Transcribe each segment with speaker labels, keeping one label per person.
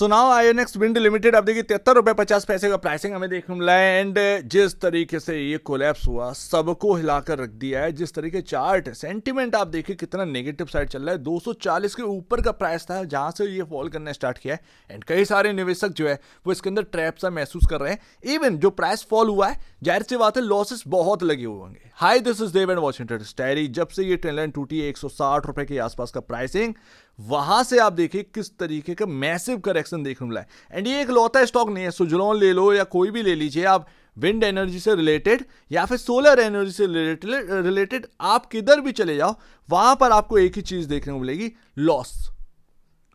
Speaker 1: So now INX wind limited अब देखिए 73 रुपये 50 पैसे का प्राइसिंग हमें देखने को मिला है। एंड जिस तरीके से ये कोलैप्स हुआ सबको हिलाकर रख दिया है। जिस तरीके चार्ट सेंटीमेंट आप देखिए कितना नेगेटिव साइड चल रहा है। 240 के ऊपर का प्राइस था जहां से ये फॉल करना स्टार्ट किया है। एंड कई सारे निवेशक जो है वो इसके अंदर ट्रैप सा महसूस कर रहे हैं। इवन जो प्राइस फॉल हुआ है जाहिर सी बात है लॉसेस बहुत लगे हुए होंगे। Hi this is Dev and Washington स्टैरी। जब से ये ट्रेंड लाइन टूटी है 160 रुपए के आसपास का प्राइसिंग, वहां से आप देखिए किस तरीके का मैसिव करेक्शन देखने मिला है। एंड ये एक लौता स्टॉक नहीं है। सुजलॉन ले लो या कोई भी ले लीजिए आप, विंड एनर्जी से रिलेटेड या फिर सोलर एनर्जी से रिलेटेड आप किधर भी चले जाओ वहां पर आपको एक ही चीज देखने को मिलेगी, लॉस।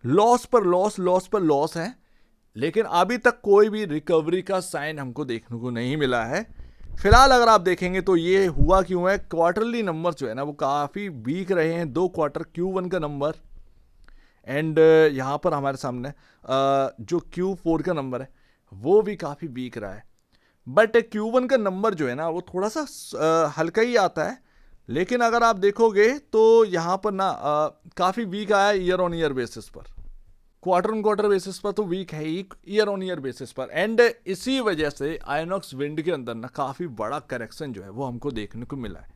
Speaker 1: लॉस पर लॉस, लॉस पर लॉस है। लेकिन अभी तक कोई भी रिकवरी का साइन हमको देखने को नहीं मिला है। फिलहाल अगर आप देखेंगे तो ये हुआ क्यों है, क्वार्टरली नंबर जो है ना वो काफी वीक रहे हैं। 2 क्वार्टर Q1 का नंबर एंड यहाँ पर हमारे सामने जो Q4 का नंबर है वो भी काफ़ी वीक रहा है। बट Q1 का नंबर जो है ना वो थोड़ा सा हल्का ही आता है। लेकिन अगर आप देखोगे तो यहाँ पर ना काफ़ी वीक आया ईयर ऑन ईयर बेसिस पर। क्वार्टर ऑन क्वार्टर बेसिस पर तो वीक है ही, ईयर ऑन ईयर बेसिस पर। एंड इसी वजह से आइनॉक्स विंड के अंदर ना काफ़ी बड़ा करेक्शन जो है वो हमको देखने को मिला है।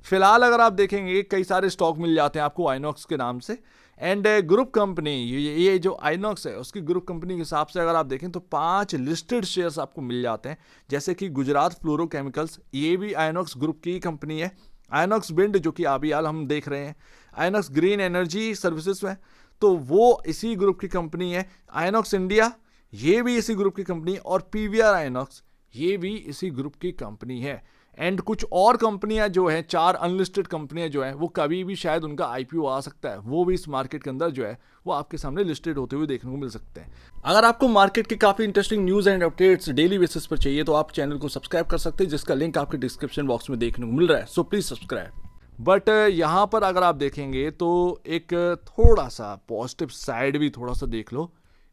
Speaker 1: फिलहाल अगर आप देखेंगे कई सारे स्टॉक मिल जाते हैं आपको आइनॉक्स के नाम से। एंड ग्रुप कंपनी ये जो आइनॉक्स है उसकी ग्रुप कंपनी के हिसाब से अगर आप देखें तो 5 लिस्टेड शेयर्स आपको मिल जाते हैं। जैसे कि गुजरात फ्लोरोकेमिकल्स, ये भी आइनॉक्स ग्रुप की कंपनी है। आइनॉक्स विंड जो कि अभी हाल हम देख रहे हैं, आइनॉक्स ग्रीन एनर्जी सर्विसेज में तो वो इसी ग्रुप की कंपनी है। आइनॉक्स इंडिया ये भी इसी ग्रुप की कंपनी, और पीवीआर आइनॉक्स ये भी इसी ग्रुप की कंपनी है। एंड कुछ और कंपनियां जो हैं, 4 अनलिस्टेड कंपनियां जो हैं वो कभी भी शायद उनका आईपीओ आ सकता है। वो भी इस मार्केट के अंदर जो है वो आपके सामने लिस्टेड होते हुए देखने को मिल सकते हैं। अगर आपको मार्केट के काफी interesting news and updates daily basis पर चाहिए तो आप चैनल को सब्सक्राइब कर सकते हैं, जिसका लिंक आपके डिस्क्रिप्शन बॉक्स में देखने को मिल रहा है। So please subscribe. बट यहाँ पर अगर आप देखेंगे तो एक थोड़ा सा पॉजिटिव साइड भी थोड़ा सा देख लो,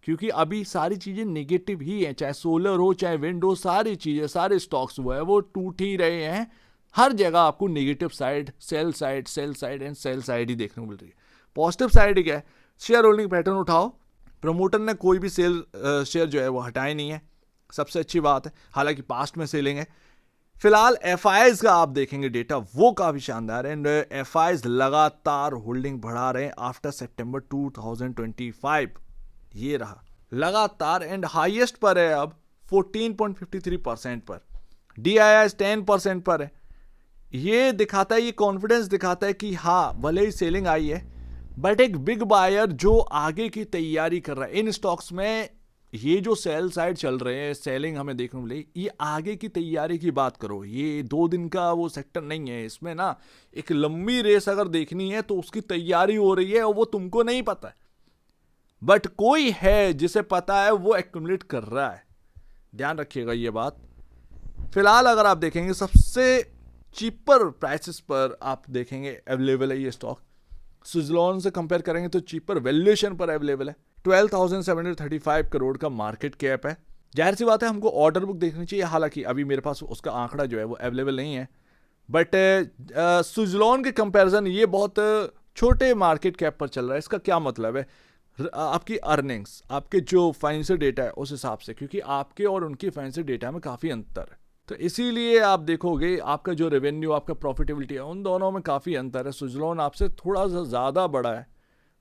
Speaker 1: क्योंकि अभी सारी चीज़ें नेगेटिव ही हैं। चाहे सोलर हो चाहे विंड हो, सारी चीज़ें सारे स्टॉक्स वो है वो टूट ही रहे हैं। हर जगह आपको negative side, sell side, sell side and sell side ही देखने को मिल रही है। पॉजिटिव साइड क्या है, शेयर होल्डिंग पैटर्न उठाओ। प्रमोटर ने कोई भी सेल शेयर जो है वो हटाए नहीं है, सबसे अच्छी बात है। हालांकि पास्ट में सेलिंग है। फिलहाल एफआईज का आप देखेंगे डेटा वो काफी शानदार है। एंड एफआईज लगातार होल्डिंग बढ़ा रहे हैं आफ्टर सितंबर 2025। ये रहा लगातार एंड हाईएस्ट पर है अब 14.53% पर। DIIs 10% पर है। ये दिखाता है, ये कॉन्फिडेंस दिखाता है कि हाँ भले ही सेलिंग आई है बट एक बिग बायर जो आगे की तैयारी कर रहा है इन स्टॉक्स में। ये जो सेल साइड चल रहे हैं, सेलिंग हमें देखने को मिली, ये आगे की तैयारी की बात करो। ये 2 दिन का वो सेक्टर नहीं है। इसमें ना एक लंबी रेस अगर देखनी है तो उसकी तैयारी हो रही है और वो तुमको नहीं पता है, बट कोई है जिसे पता है, वो एक्यूमुलेट कर रहा है। ध्यान रखिएगा ये बात। फिलहाल अगर आप देखेंगे सबसे चीपर प्राइसेस पर आप देखेंगे अवेलेबल है ये स्टॉक। सुजलॉन से कंपेयर करेंगे तो चीपर वैल्यूएशन पर अवेलेबल है। 12,735 करोड़ का मार्केट कैप है। जाहिर सी बात है हमको ऑर्डर बुक देखनी चाहिए, हालांकि अभी मेरे पास उसका आंकड़ा जो है वो अवेलेबल नहीं है। बट सुजलॉन के कंपैरिजन ये बहुत छोटे मार्केट कैप पर चल रहा है। इसका क्या मतलब है, आपकी अर्निंग्स, आपके जो फाइनेंशियल डेटा है उस हिसाब से, क्योंकि आपके और उनकी फाइनेंशियल डेटा में काफ़ी अंतर है। तो इसीलिए आप देखोगे आपका जो रेवेन्यू, आपका प्रॉफिटेबिलिटी है, उन दोनों में काफ़ी अंतर है। सुजलॉन आपसे थोड़ा सा ज़्यादा बड़ा है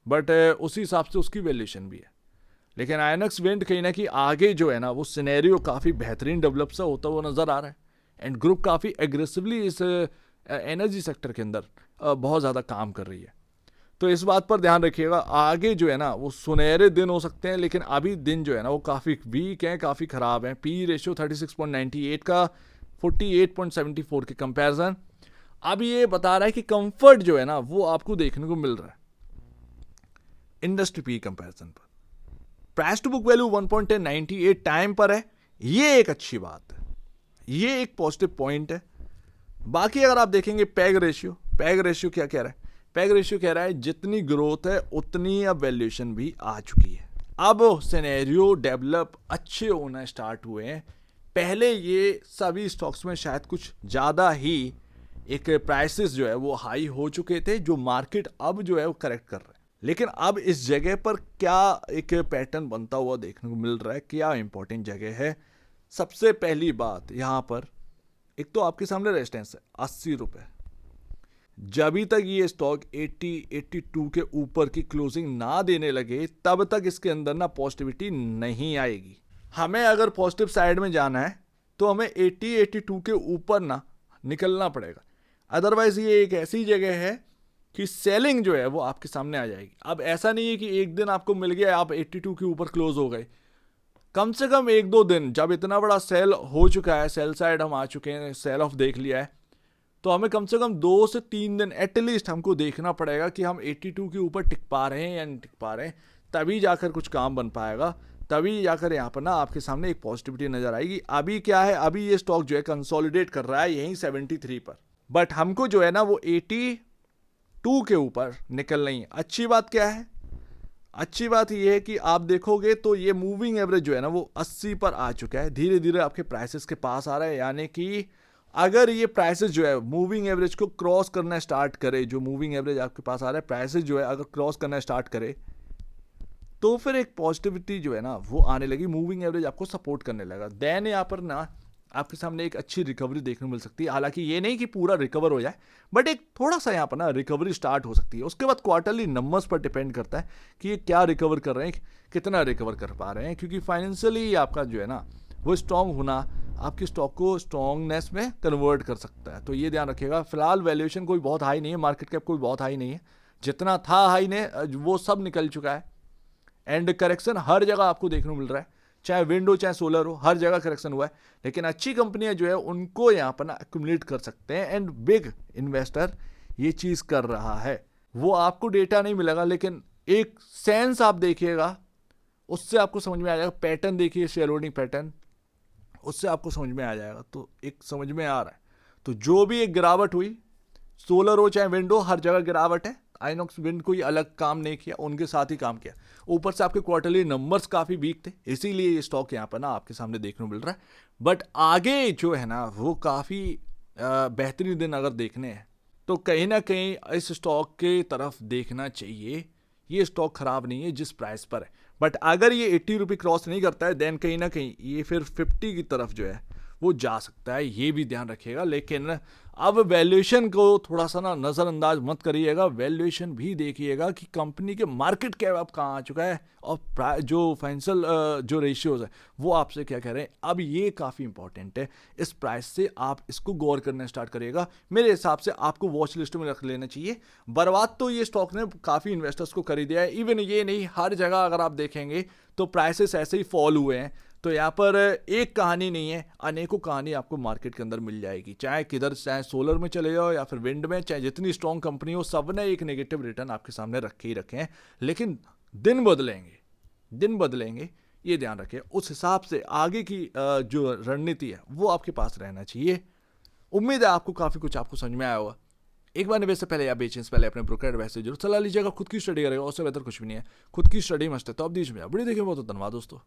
Speaker 1: बट उसी हिसाब से उसकी वैल्यूएशन भी है। लेकिन आइनॉक्स विंड कहीं ना कहीं आगे जो है ना वो सिनेरियो काफ़ी बेहतरीन डेवलप सा होता हुआ नज़र आ रहा है। एंड ग्रुप काफ़ी एग्रेसिवली इस एनर्जी सेक्टर के अंदर बहुत ज़्यादा काम कर रही है। तो इस बात पर ध्यान रखिएगा, आगे जो है ना वो सुनहरे दिन हो सकते हैं, लेकिन अभी दिन जो है ना वो काफ़ी वीक हैं, काफ़ी ख़राब हैं। पी रेशियो 36.98 का 48.74 के कंपैरिजन अब ये बता रहा है कि कंफर्ट जो है ना वो आपको देखने को मिल रहा है इंडस्ट्री पी कंपैरिजन पर। Price to book value 1.98 time पर है। ये एक अच्छी बात है, ये एक पॉजिटिव पॉइंट है। बाकी अगर आप देखेंगे पैग रेशियो क्या कह रहा है, पैग रेशियो कह रहा है जितनी ग्रोथ है उतनी अब वैल्यूएशन भी आ चुकी है। अब सिनेरियो डेवलप अच्छे होना स्टार्ट हुए हैं। पहले ये सभी स्टॉक्स में शायद कुछ ज़्यादा ही एक प्राइसेस जो है वो हाई हो चुके थे, जो मार्केट अब जो है वो करेक्ट कर रहा है। लेकिन अब इस जगह पर क्या एक पैटर्न बनता हुआ देखने को मिल रहा है, क्या इंपॉर्टेंट जगह है। सबसे पहली बात यहाँ पर एक तो आपके सामने रेजिस्टेंस है 80 रुपये। जब तक ये स्टॉक 82 के ऊपर की क्लोजिंग ना देने लगे तब तक इसके अंदर ना पॉजिटिविटी नहीं आएगी। हमें अगर पॉजिटिव साइड में जाना है तो हमें 82 के ऊपर ना निकलना पड़ेगा, अदरवाइज ये एक ऐसी जगह है कि सेलिंग जो है वो आपके सामने आ जाएगी। अब ऐसा नहीं है कि एक दिन आपको मिल गया आप 82 के ऊपर क्लोज हो गए, कम से कम 1-2 दिन जब इतना बड़ा सेल हो चुका है, सेल साइड हम आ चुके हैं, सेल ऑफ देख लिया है, तो हमें कम से कम 2 से 3 दिन एटलीस्ट हमको देखना पड़ेगा कि हम 82 के ऊपर टिक पा रहे हैं या नहीं टिक पा रहे हैं, तभी जाकर कुछ काम बन पाएगा, तभी जाकर यहाँ पर ना आपके सामने एक पॉजिटिविटी नजर आएगी। अभी क्या है, अभी ये स्टॉक जो है कंसोलिडेट कर रहा है यहीं 73 पर, बट हमको जो है ना वो 82 के ऊपर निकलना ही है। अच्छी बात क्या है, अच्छी बात ये है कि आप देखोगे तो ये मूविंग एवरेज जो है ना वो 80 पर आ चुका है, धीरे धीरे आपके प्राइसेस के पास आ रहा है। यानी कि अगर ये प्राइसेस जो है मूविंग एवरेज को क्रॉस करना स्टार्ट करे, जो मूविंग एवरेज आपके पास आ रहा है प्राइसेस जो है अगर क्रॉस करना स्टार्ट करे तो फिर एक पॉजिटिविटी जो है ना वो आने लगी, मूविंग एवरेज आपको सपोर्ट करने लगा, देन यहाँ पर ना आपके सामने एक अच्छी रिकवरी देखने को मिल सकती है। हालांकि ये नहीं कि पूरा रिकवर हो जाए, बट एक थोड़ा सा यहाँ पर ना रिकवरी स्टार्ट हो सकती है। उसके बाद क्वार्टरली नंबर्स पर डिपेंड करता है कि ये क्या रिकवर कर रहे हैं, कितना रिकवर कर पा रहे हैं, क्योंकि फाइनेंशियली आपका जो है ना वो स्ट्रांग होना आपके स्टॉक को स्ट्रांगनेस में कन्वर्ट कर सकता है, तो ये ध्यान रखिएगा। फिलहाल वैल्यूएशन कोई बहुत हाई नहीं है, मार्केट कैप कोई बहुत हाई नहीं है, जितना था हाई ने वो सब निकल चुका है, एंड करेक्शन हर जगह आपको देखने को मिल रहा है, चाहे विंडो चाहे सोलर हो, हर जगह करेक्शन हुआ है। लेकिन अच्छी कंपनियां जो है उनको यहाँ पर ना एक्यूमुलेट कर सकते हैं, एंड बिग इन्वेस्टर ये चीज़ कर रहा है। वो आपको डेटा नहीं मिलेगा लेकिन एक सेंस आप देखिएगा, उससे आपको समझ में आ जाएगा। पैटर्न देखिए, शेयर होल्डिंग पैटर्न, उससे आपको समझ में आ जाएगा। तो एक समझ में आ रहा है, तो जो भी एक गिरावट हुई, सोलर हो चाहे विंडो, हर जगह गिरावट है। आइनॉक्स विंड कोई अलग काम नहीं किया, उनके साथ ही काम किया। ऊपर से आपके क्वार्टरली नंबर्स काफ़ी वीक थे, इसीलिए ये स्टॉक यहाँ पर ना आपके सामने देखने को मिल रहा है। बट आगे जो है ना वो काफ़ी बेहतरीन दिन अगर देखने हैं तो कहीं ना कहीं इस स्टॉक के तरफ देखना चाहिए। ये स्टॉक खराब नहीं है जिस प्राइस पर है, बट अगर ये 80 रुपये क्रॉस नहीं करता है देन कहीं ना कहीं ये फिर 50 की तरफ जो है वो जा सकता है, ये भी ध्यान रखिएगा। लेकिन अब वैल्यूएशन को थोड़ा सा ना नज़रअंदाज मत करिएगा, वैल्यूएशन भी देखिएगा कि कंपनी के मार्केट कैप अब कहाँ आ चुका है और जो फाइनेंशियल जो रेशियोज है वो आपसे क्या कह रहे हैं। अब ये काफ़ी इंपॉर्टेंट है, इस प्राइस से आप इसको गौर करना स्टार्ट करिएगा। मेरे हिसाब से आपको वॉच लिस्ट में रख लेना चाहिए। बर्बाद तो ये स्टॉक ने काफ़ी इन्वेस्टर्स को कर दिया है, इवन ये नहीं, हर जगह अगर आप देखेंगे तो प्राइसेस ऐसे ही फॉल हुए हैं। तो यहाँ पर एक कहानी नहीं है, अनेकों कहानी आपको मार्केट के अंदर मिल जाएगी, चाहे किधर, चाहे सोलर में चले जाओ या फिर विंड में, चाहे जितनी स्ट्रॉन्ग कंपनी हो, सब ने एक नेगेटिव रिटर्न आपके सामने रखे ही रखे हैं। लेकिन दिन बदलेंगे, दिन बदलेंगे, ये ध्यान रखें। उस हिसाब से आगे की जो रणनीति है वो आपके पास रहना चाहिए। उम्मीद है आपको काफ़ी कुछ आपको समझ में आया होगा। एक बार निवेश से पहले या बेचने से पहले अपने ब्रोकर एडवाइस से जरूर सलाह लीजिएगा। खुद की स्टडी करेगा, उससे बेहतर कुछ भी नहीं है। खुद की स्टडी मस्ट है तो अब दीजिए वीडियो देखिए। बहुत धन्यवाद दोस्तों।